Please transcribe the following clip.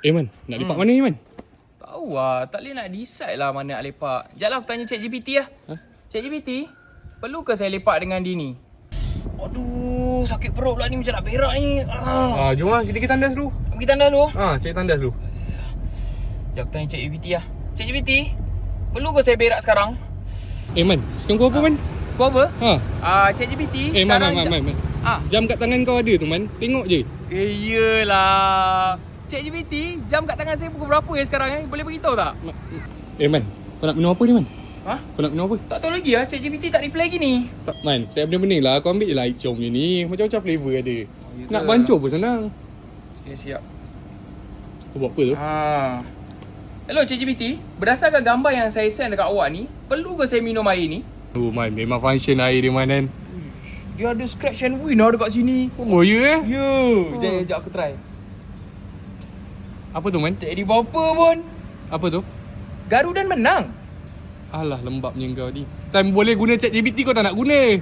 Man, nak lepak mana ni Man? Tahu lah, tak boleh nak decide lah mana nak lepak. Sekejap lah aku tanya ChatGPT lah. ChatGPT, perlu ke saya lepak dengan dia ni? Aduh, sakit perut pula ni, macam nak berak ni. Jom lah, kita tandas dulu. Pergi tandas dulu. Cari tandas dulu. Sekejap aku tanya ChatGPT lah. ChatGPT, perlu ke saya berak sekarang? Man, sekarang kau apa Man? Kau apa? Man, ChatGPT, sekarang... Man. Jam kat tangan kau ada tu Man, tengok je. Yelah. ChatGPT, jam kat tangan saya pukul berapa sekarang? Boleh beritahu tak? Man, kau nak minum apa ni Man? Kau nak minum apa? Tak tahu lagi lah, ChatGPT tak reply lagi ni. Man, tak benda-benda lah, kau ambil je lah Icom je ni. Macam-macam flavour ada. Ya Nak ke? bancur pun senang. Okay, siap. Kau buat apa tu? Hello ChatGPT, berdasarkan gambar yang saya send dekat awak ni, perlu ke saya minum air ni? Man, memang function air dia Man kan. Dia ada scratch and win lah dekat sini. Oh ya Ya, sekejap aku try. Apa tu Man? Tak ada apa-apa pun. Apa tu? Garudan menang. Alah, lembabnya kau ni. Time boleh guna ChatGPT kau tak nak guna.